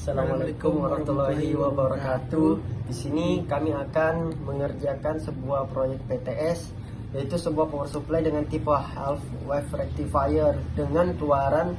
Assalamualaikum warahmatullahi wabarakatuh. Di sini kami akan mengerjakan sebuah proyek PTS, yaitu sebuah power supply dengan tipe half wave rectifier dengan keluaran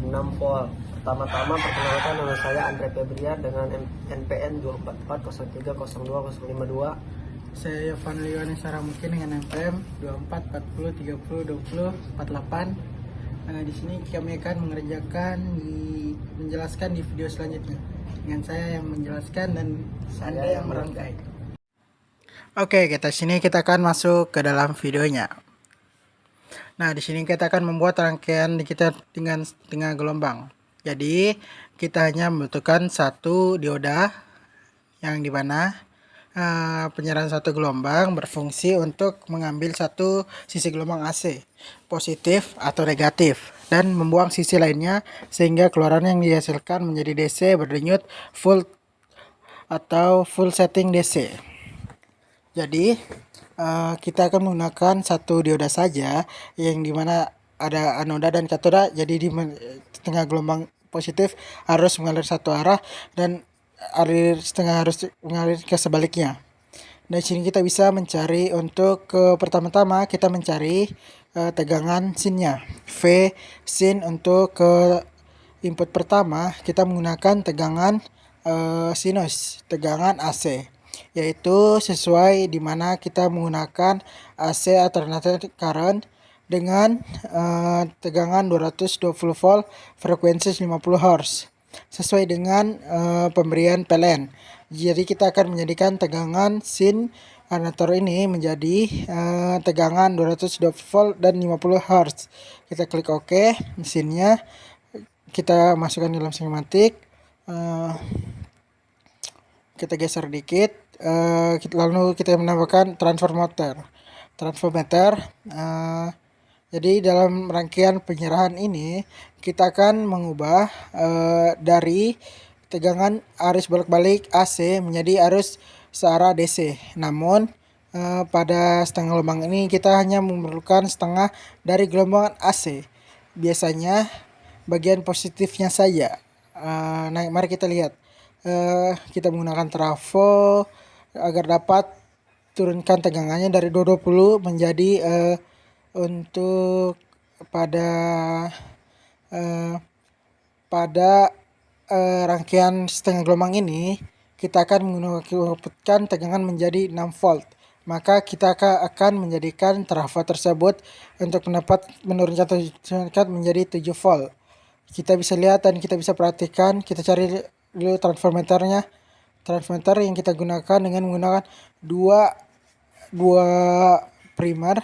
6 volt. Pertama-tama perkenalkan, nama saya Andre Febriar dengan NPN 244030252. Saya Yovan Liwani Saramukin dengan NPM 2440302048. Di sini kami akan menjelaskan di video selanjutnya. Dengan saya yang menjelaskan dan Anda yang merangkai. Oke, kita akan masuk ke dalam videonya. Nah, di sini kita akan membuat rangkaian kita dengan setengah gelombang. Jadi, kita hanya membutuhkan satu dioda yang dimana penyerahan satu gelombang berfungsi untuk mengambil satu sisi gelombang AC positif atau negatif dan membuang sisi lainnya, sehingga keluaran yang dihasilkan menjadi DC berdenyut full atau full setting DC. Jadi kita akan menggunakan satu dioda saja yang dimana ada anoda dan katoda. Jadi di tengah gelombang positif harus mengalir satu arah dan setengah harus mengalir ke sebaliknya. Nah, di sini kita bisa mencari untuk pertama-tama kita mencari tegangan sinnya. V sin untuk input pertama kita menggunakan tegangan sinus, tegangan AC, yaitu sesuai di mana kita menggunakan AC alternating current dengan tegangan 220 volt, frekuensi 50 Hz. Sesuai dengan pemberian PLN. Jadi kita akan menjadikan tegangan sin alternator ini menjadi tegangan 220 volt dan 50 Hz. Kita klik OK, mesinnya kita masukkan dalam skematik. Kita geser dikit, lalu kita menambahkan transformator. Jadi dalam rangkaian penyerahan ini kita akan mengubah dari tegangan arus bolak-balik AC menjadi arus searah DC. Namun pada setengah gelombang ini kita hanya memerlukan setengah dari gelombang AC. Biasanya bagian positifnya saja. Nah, mari kita lihat. Kita menggunakan trafo agar dapat turunkan tegangannya dari 220 menjadi untuk pada rangkaian setengah gelombang ini kita akan menggunakan tegangan menjadi 6 volt. Maka kita akan menjadikan trafo tersebut untuk menurunkan tegangan menjadi 7 volt. Kita bisa lihat dan kita bisa perhatikan. Kita cari dulu transformatornya. Transformator yang kita gunakan dengan menggunakan dua primer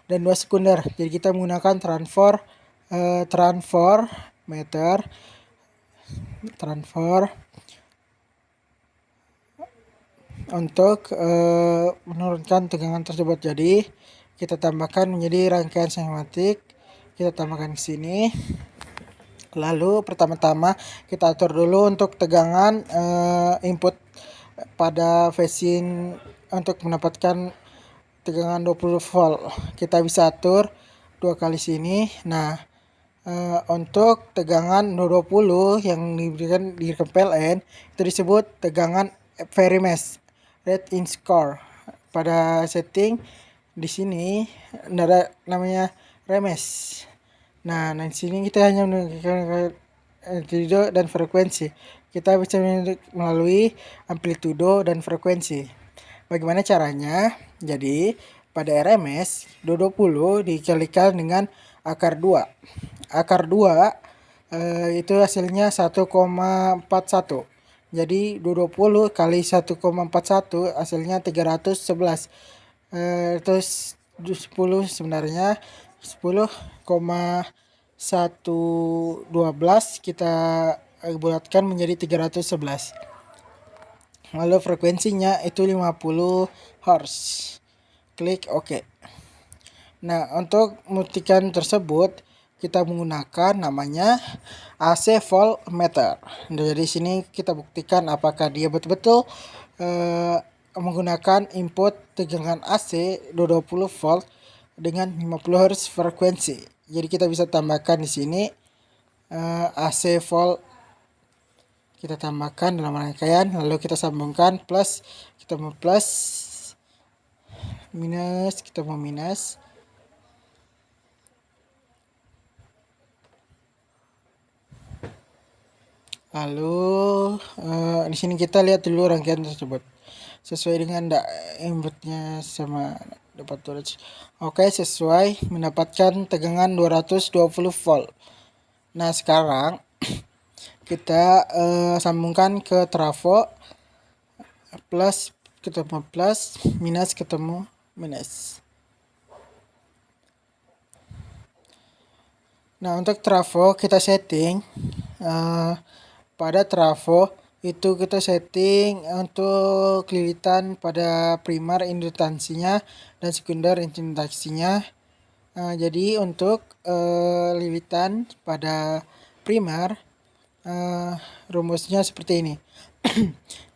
dan dua sekunder. Jadi kita menggunakan transformator untuk menurunkan tegangan tersebut. Jadi kita tambahkan menjadi rangkaian skematik. Kita tambahkan ke sini. Lalu pertama-tama kita atur dulu untuk tegangan input pada phase-in untuk mendapatkan tegangan 20 volt. Kita bisa atur dua kali sini. Nah, untuk tegangan 220 yang diberikan di PLN itu disebut tegangan VRMS, rate in score. Pada setting di sini ada namanya remes. Nah, di sini kita hanya menggunakan amplitudo dan frekuensi. Kita bisa melalui amplitudo dan frekuensi. Bagaimana caranya? Jadi, pada RMS 220 dikalikan dengan akar 2. Akar 2 itu hasilnya 1,41. Jadi 220 kali 1,41 hasilnya 311. Terus 10 sebenarnya 10,112 kita bulatkan menjadi 311. Lalu frekuensinya itu 50 Hz. Klik OK. Nah, untuk membuktikan tersebut kita menggunakan namanya AC voltmeter. Dari sini kita buktikan apakah dia betul-betul menggunakan input tegangan AC 220 volt dengan 50 Hz frekuensi. Jadi kita bisa tambahkan di sini AC volt kita tambahkan dalam rangkaian, lalu kita sambungkan plus, kita mau plus, minus, kita mau minus. Lalu di sini kita lihat dulu rangkaian tersebut sesuai dengan inputnya sama dapat voltage. Oke, sesuai, mendapatkan tegangan 220 volt. Nah, sekarang kita sambungkan ke trafo, plus ketemu plus, minus ketemu minus. Nah, untuk trafo kita setting pada trafo itu kita setting untuk lilitan pada primer indutansinya dan sekunder indutansinya. Jadi untuk lilitan pada primer rumusnya seperti ini.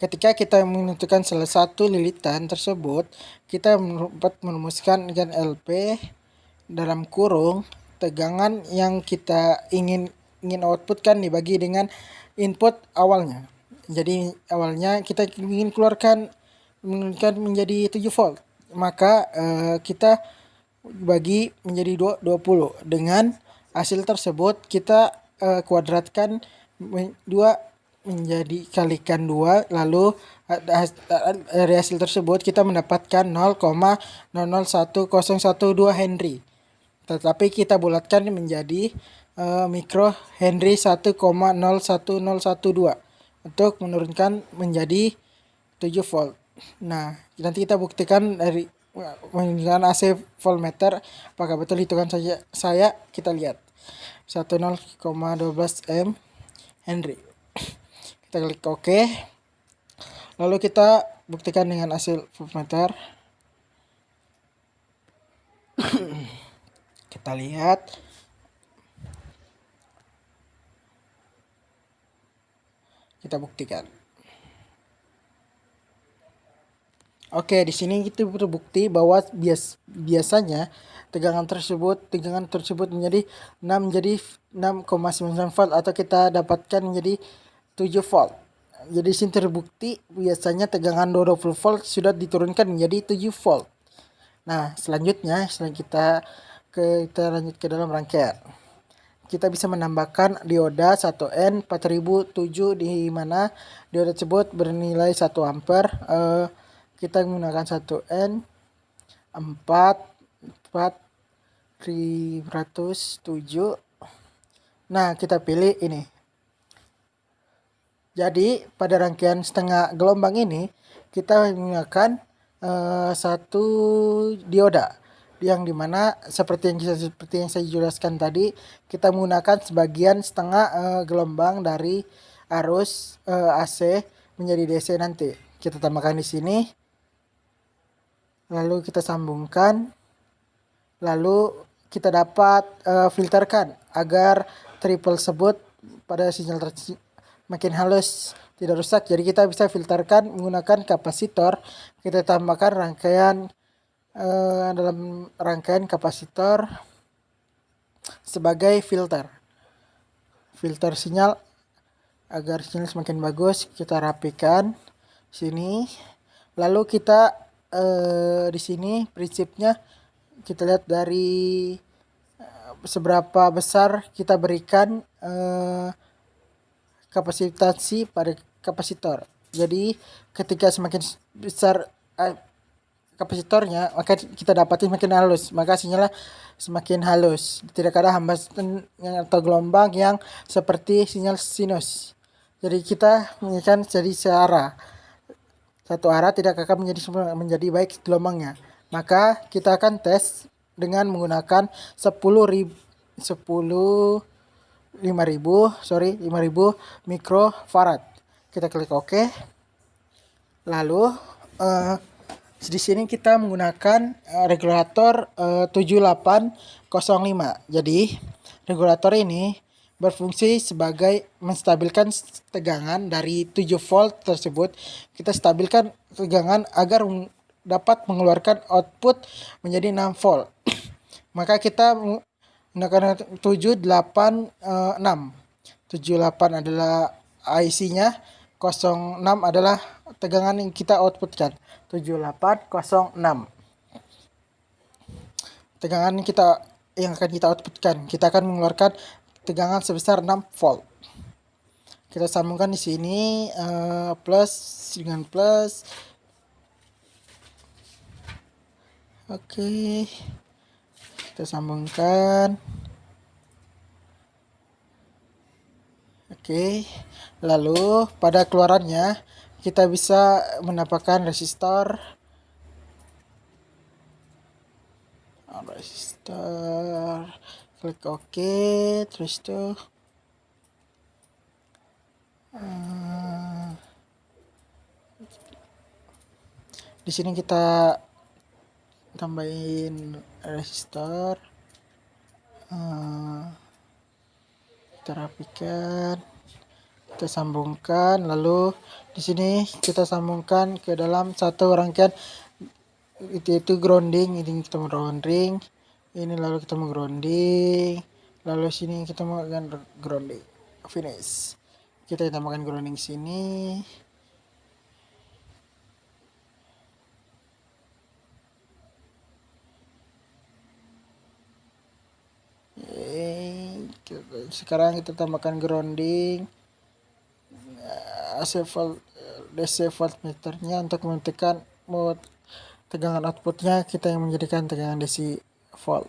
Ketika kita menentukan salah satu lilitan tersebut, kita dapat merumuskan dengan LP dalam kurung tegangan yang kita ingin outputkan dibagi dengan input awalnya. Jadi awalnya kita ingin keluarkan menjadi 7 volt, maka kita bagi menjadi 20. Dengan hasil tersebut kita kuadratkan 2 menjadi kalikan 2, lalu dari hasil tersebut kita mendapatkan 0,001012 Henry. Tetapi kita bulatkan menjadi mikro Henry 1,01012 untuk menurunkan menjadi 7 volt. Nah, nanti kita buktikan dari menggunakan AC voltmeter apakah betul hitungan saya kita lihat 10,12 M Henry. Kita klik OK. Lalu kita buktikan dengan AC voltmeter. Kita lihat. Kita buktikan. Oke, di sini kita terbukti bahwa biasanya tegangan tersebut menjadi 6,99 volt atau kita dapatkan menjadi 7 volt. Jadi di sini terbukti biasanya tegangan 20 volt sudah diturunkan menjadi 7 volt. Nah, selanjutnya kita lanjut ke dalam rangkaian. Kita bisa menambahkan dioda 1N 4007 di mana dioda tersebut bernilai 1 ampere. Kita menggunakan 1N 407. Nah, kita pilih ini. Jadi pada rangkaian setengah gelombang ini kita menggunakan satu dioda yang dimana seperti yang saya jelaskan tadi, kita menggunakan sebagian setengah gelombang dari arus AC menjadi DC nanti. Kita tambahkan di sini, lalu kita sambungkan, lalu kita dapat filterkan agar triple tersebut pada sinyal makin halus, tidak rusak. Jadi kita bisa filterkan menggunakan kapasitor. Kita tambahkan rangkaian dalam rangkaian kapasitor sebagai filter sinyal agar sinyal semakin bagus. Kita rapikan sini, lalu kita di sini prinsipnya kita lihat dari seberapa besar kita berikan kapasitansi pada kapasitor. Jadi ketika semakin besar kapasitornya, maka kita dapatin makin halus, maka sinyalnya semakin halus. Tidak ada hambatan atau gelombang yang seperti sinyal sinus. Jadi kita menginginkan jadi searah. Satu arah tidak akan menjadi baik gelombangnya. Maka kita akan tes dengan menggunakan 5000 mikrofarad. Kita klik OK. Lalu di sini kita menggunakan regulator 7805. Jadi regulator ini berfungsi sebagai menstabilkan tegangan dari 7 volt tersebut. Kita stabilkan tegangan agar dapat mengeluarkan output menjadi 6 volt. Maka kita menggunakan 786. 78 adalah IC-nya 06 adalah tegangan yang kita outputkan. 7806. Tegangan yang akan kita outputkan. Kita akan mengeluarkan tegangan sebesar 6 volt. Kita sambungkan di sini plus dengan plus. Oke. Kita sambungkan. Oke. Lalu pada keluarannya kita bisa mendapatkan resistor. Klik OK, terus tuh di sini kita tambahin resistor, kita rapikan, kita sambungkan, lalu di sini kita sambungkan ke dalam satu rangkaian, itu grounding. Ini kita mau grounding, ini lalu kita mau grounding, lalu sini kita mau grounding, finish. Kita tambahkan grounding sini. Sekarang kita tambahkan grounding, DC voltmeternya untuk menentukan tegangan outputnya, kita yang menjadikan tegangan DC volt.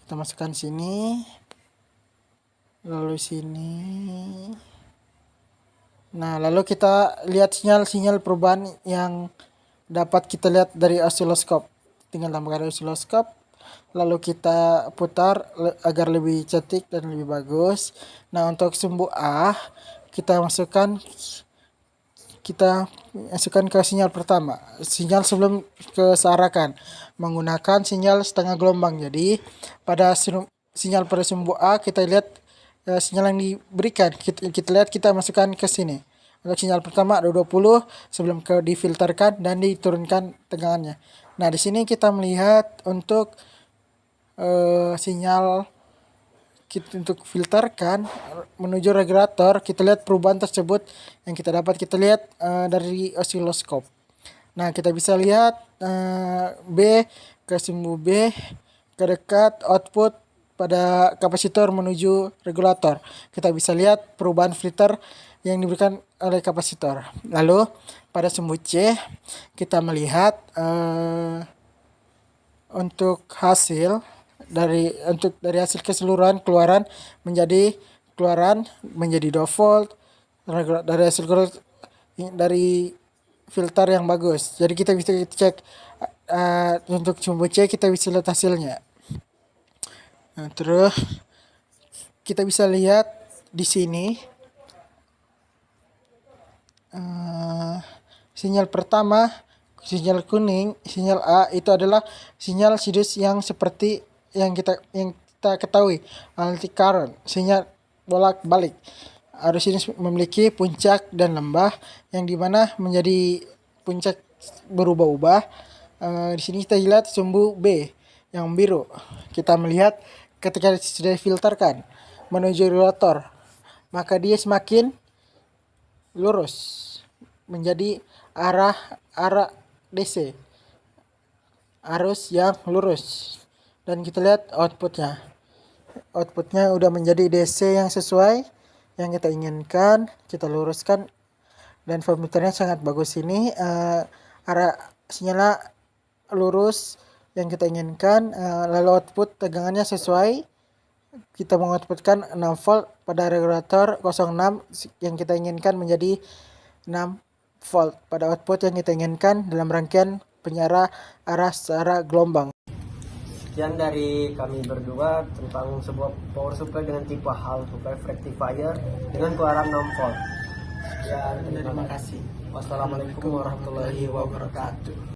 Kita masukkan sini, lalu sini. Nah, lalu kita lihat sinyal-sinyal perubahan yang dapat kita lihat dari osiloskop. Tinggal tambahkan osiloskop, lalu kita putar agar lebih cantik dan lebih bagus. Nah, untuk sumbu A kita masukkan ke sinyal pertama, sinyal sebelum kesearakan, menggunakan sinyal setengah gelombang. Jadi pada sinyal pada sumbu A kita lihat sinyal yang diberikan, kita lihat, kita masukkan ke sini. Untuk sinyal pertama ada 20 sebelum difilterkan dan diturunkan tegangannya. Nah, di sini kita melihat untuk sinyal untuk filterkan menuju regulator, kita lihat perubahan tersebut yang kita lihat dari osiloskop. Nah, kita bisa lihat B ke sumbu B ke dekat output pada kapasitor menuju regulator. Kita bisa lihat perubahan filter yang diberikan oleh kapasitor. Lalu pada sumbu C kita melihat untuk hasil dari hasil keseluruhan keluaran menjadi 2 volt dari hasil dari filter yang bagus. Jadi kita bisa cek untuk sumbu C, kita bisa lihat hasilnya. Nah, terus kita bisa lihat di sini sinyal pertama, sinyal kuning, sinyal A itu adalah sinyal sinus yang seperti yang kita ketahui, anti current, sinyal bolak-balik. Arus sinus memiliki puncak dan lembah, yang dimana menjadi puncak berubah-ubah. Di sini kita lihat sumbu B yang biru. Kita melihat ketika sudah difilterkan menuju regulator, maka dia semakin lurus menjadi arah DC, arus yang lurus. Dan kita lihat outputnya udah menjadi DC yang sesuai yang kita inginkan. Kita luruskan dan voltmeternya sangat bagus ini, arah sinyalnya lurus yang kita inginkan. Lalu output tegangannya sesuai, kita mengoutputkan 6 volt pada regulator 06 yang kita inginkan menjadi 6 volt pada output yang kita inginkan dalam rangkaian penyara arah secara gelombang. Sekian dari kami berdua tentang sebuah power supply dengan tipe half wave rectifier dengan keluaran 6 volt. Sekian, terima kasih. Wassalamualaikum warahmatullahi wabarakatuh.